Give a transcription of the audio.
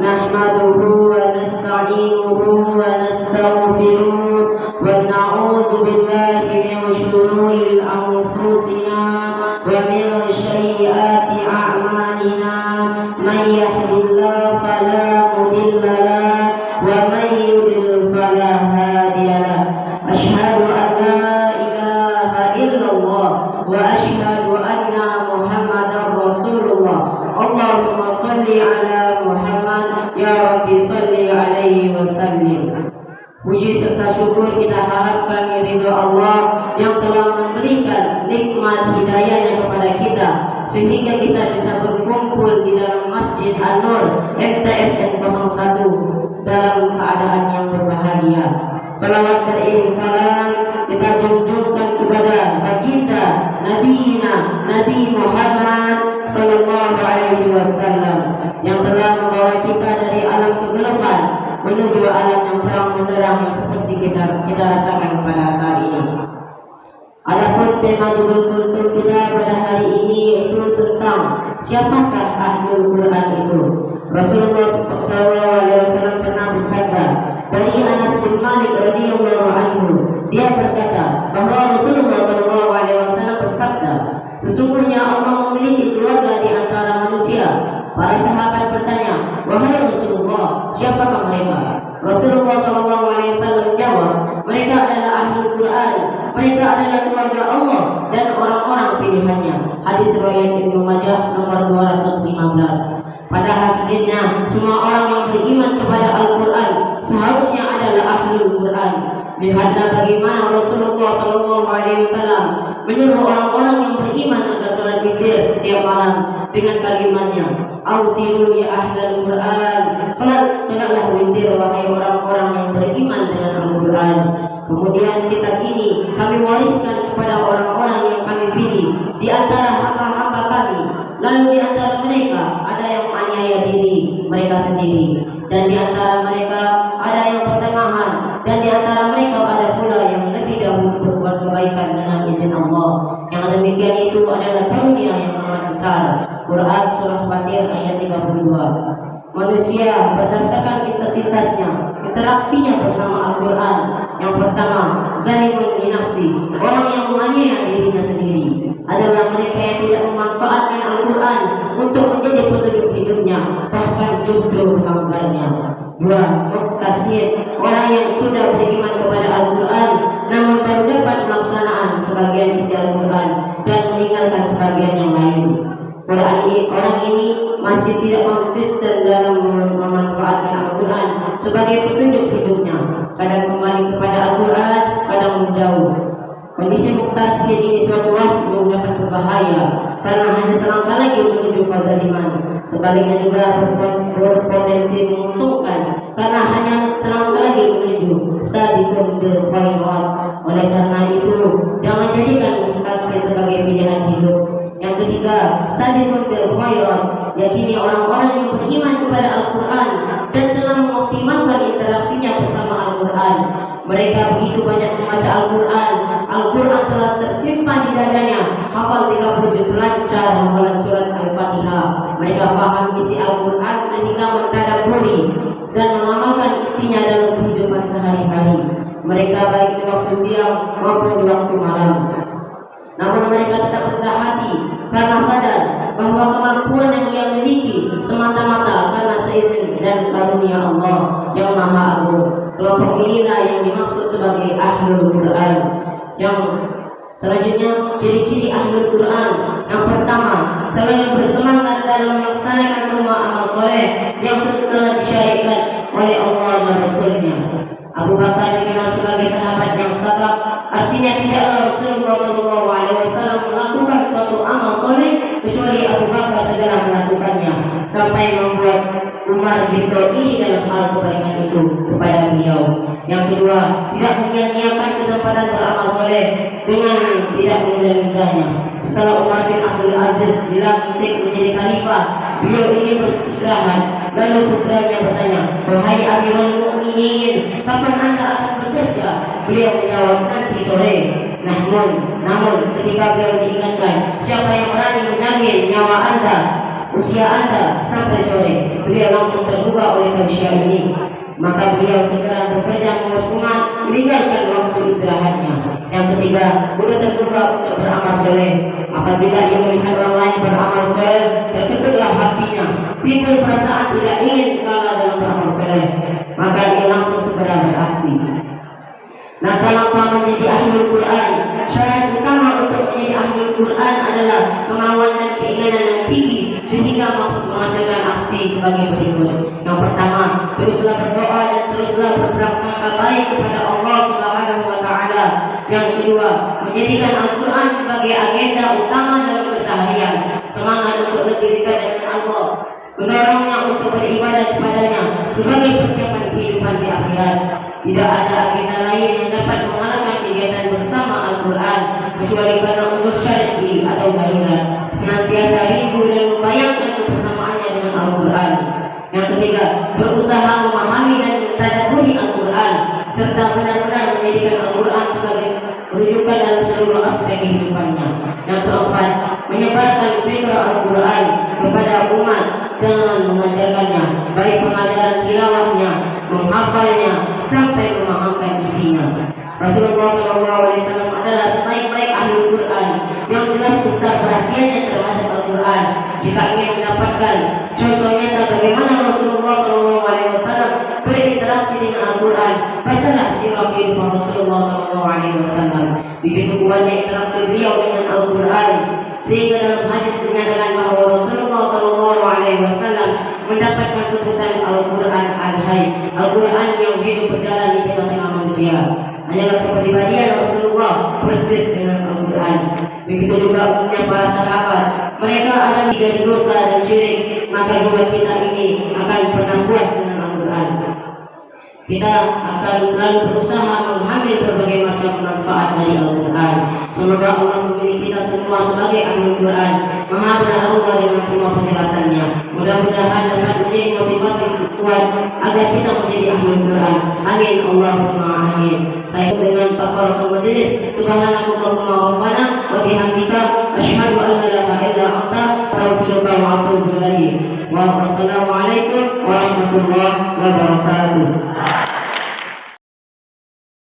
nahmaduhu wa nasta'inuhu wa nastaghfiruh wa na'udzu billahi min shururi anfusina wa min sayyiati a'malina may yahdihillahu fala mudilla lahu wa may yudlil fala hadiya lahu asyhadu an la ilaha illallah wa asyhadu anna muhammadar rasulullah. Allahumma salli ala Muhammad ya Rabbi salli alaihi wasallim. Puji serta syukur kita harapkan ridho Allah yang telah memberikan nikmat hidayahnya kepada kita sehingga kita bisa berkumpul di dalam Masjid An-Nur MTSN 01 dalam keadaan yang berbahagia. Salawat beriring salam kita junjungkan kepada baginda Nabi Muhammad sallallahu alaihi wasallam yang telah membawa kita dari alam kegelapan menuju alam yang terang benderang yang seperti kita rasakan pada saat ini. Adapun tema judul kultur kita pada hari ini yaitu tentang siapakah ahlul Quran itu. Rasulullah SAW pernah bersabda dari Anas bin Malik radhiyallahu anhu, dia berkata bahwa Rasulullah SAW bersabda, sesungguhnya Allah memiliki keluarga di antara manusia. Para sahabat bertanya, wahai Rasulullah, siapakah mereka? Rasulullah SAW menjawab, mereka adalah ahlul Quran, mereka adalah keluarga Allah dan orang-orang pilihannya. Hadis riwayat Ibnu Majah nomor 215. Pada hakikatnya semua orang yang beriman kepada Al-Quran seharusnya adalah ahlul Quran. Lihatlah bagaimana Rasulullah SAW menyuruh orang-orang yang beriman agar salat witir setiap malam dengan kalimatnya, "Autiru ya ahlul Quran." Salatlah witir wahai orang-orang yang beriman dengan Al-Quran. Kemudian kitab ini kami wariskan kepada orang-orang yang kami pilih di antara hamba-hamba kami. Lalu di antara mereka ada yang menganiaya diri mereka sendiri, dan di antara mereka ada yang pertengahan, dan di antara mereka ada pula yang lebih dahulu berbuat kebaikan dengan izin Allah. Yang demikian itu adalah karunia yang amat besar. Quran surah Fatir ayat 32. Manusia berdasarkan intensitasnya, interaksinya bersama Al-Quran. Yang pertama, zalimun li nafsi, orang yang menganiaya dirinya sendiri, adalah mereka yang tidak memanfaatkan Al-Quran untuk menjadi petunjuk hidupnya, bahkan justru melanggarnya. Dua, muktasnid, orang yang sudah beriman kepada Al-Quran namun baru dapat pelaksanaan sebagian isi Al-Quran dan meninggalkan sebagian yang lain. Orang ini masih tidak konsisten dalam memanfaatkan Al-Quran sebagai petunjuk hidupnya, kadang kembali kepada Al-Quran, kadang menjauh. Kondisi muktasnid ini suatu waktu dapat berbahaya karena hanya selangkah lagi menuju kezaliman. Sebaliknya juga berpotensi menguntungkan karena hanya selangkah lagi menuju sabiqun bil khairat. Oleh karena itu, jangan jadikan muktasnid sebagai pilihan hidup. Yang ketiga, sabiqun bil khairat, yakni orang-orang yang beriman kepada Al-Quran dan telah mengoptimalkan interaksinya bersama Al-Quran. Mereka begitu banyak membaca Al-Quran. Al-Quran telah tersimpan di dadanya, hafal 30 juz lancar hafalan surat Al-Fatihah. Mereka faham isi Al-Quran sehingga mentadabburi dan mengamalkan isinya dalam kehidupan sehari-hari. Mereka baik di waktu siang maupun di waktu malam. Namun mereka tetap rendah hati karena sadar bahwa kemampuan yang ia miliki semata-mata karena seizin dan karunia Allah yang Maha Agung. Kelompok inilah yang dimaksud sebagai ahlul Quran. Yang selanjutnya, ciri-ciri ahlul Quran. Yang pertama, selalu bersemangat dalam melaksanakan semua amal soleh yang telah disyariatkan oleh Allah dan Rasulnya. Abu Bakar dikenal sebagai sahabat yang sabar. Artinya tidaklah Rasulullah SAW melakukan suatu amal soleh kecuali Abu Bakar segera melakukannya, sampai membuat Umar diridhoi dalam hal kebaikan itu kepada beliau. Yang kedua, tidak menyia-nyiakan kesempatan beramal soleh dengan tidak menunda-nundanya. Setelah Umar bin Abdul Aziz dilantik menjadi khalifah, beliau ini beristirahat. Lalu putranya bertanya, wahai Amirul Mukminin, kapan anda akan bekerja? Beliau menjawab, nanti sore. Namun ketika beliau diingatkan, siapa yang berani menjamin nyawa anda, usia anda sampai sore, beliau langsung terbuka usia ini. Maka beliau segera bekerja mengurus umat, meninggalkan waktu istirahatnya. Yang ketiga, mudah terbuka untuk beramal soleh. Apabila ia melihat orang lain beramal soleh, terketuklah hatinya, timbul perasaan tidak ingin kalah dalam beramal soleh, maka ia langsung segera beraksi. Nah, kalau menjadi ahlul Quran, syarat utama untuk menjadi ahlul Quran adalah kemauan dan keinginan yang tinggi sehingga menghasilkan aksi sebagai berikut. Yang pertama, teruslah berdoa dan teruslah berprasangka baik kepada Allah Subhanahu wa taala. Yang kedua, menjadikan Al-Quran sebagai agenda utama dalam keseharian, semangat untuk lebih dekat dengan Allah, mendorongnya untuk beribadah kepadanya sebagai persiapan kehidupan di akhirat. Tidak ada agenda lain yang dapat mengalahkan kegiatan bersama Al-Quran kecuali karena unsur syar'i atau darurat. Senantiasa rindu dan membayangkan kebersamaannya dengan Al-Quran. Yang ketiga, berusaha memahami dan mentadabburi Al-Quran serta benar-benar menjadikan Al-Quran sebagai rujukan dalam seluruh aspek kehidupannya. Yang keempat, menyebarkan fikrah Al-Quran kepada umat dengan mengajarkannya, baik pengajaran tilawahnya, menghafalnya, sampai memahamkan isinya. Rasulullah SAW adalah sebaik-baik ahli Quran yang jelas besar perhatiannya terhadap Al-Quran. Jika ingin mendapatkan contoh nyata bagaimana Rasulullah SAW berinteraksi dengan Al-Quran, bacalah sirah kehidupan Rasulullah SAW. Begitu kuatnya interaksi beliau dengan Al-Quran, sehingga dalam hadis dinyatakan bahwa Rasulullah SAW mendapatkan sebutan Al-Quran Al-Hayy, Al-Quran yang hidup berjalan di tengah-tengah manusia. Hanyalah kepribadian Rasulullah persis dengan Al-Quran. Begitu juga umumnya para sahabat, mereka ada tiga dosa dan syirik, maka juga kita ini akan pernah puas dengan Al-Quran. Kita akan selalu berusaha mengambil berbagai macam manfaat dari Al-Quran. Semoga Allah memilih kita semua sebagai ahli Quran. Maha benar Allah dengan semua penjelasannya. Mudah-mudahan dapat menjadi motivasi kuat agar kita menjadi ahli Quran. Amin Allahumma amin. Saya dengan kafaratul majlis. Subhanakallahumma rabbana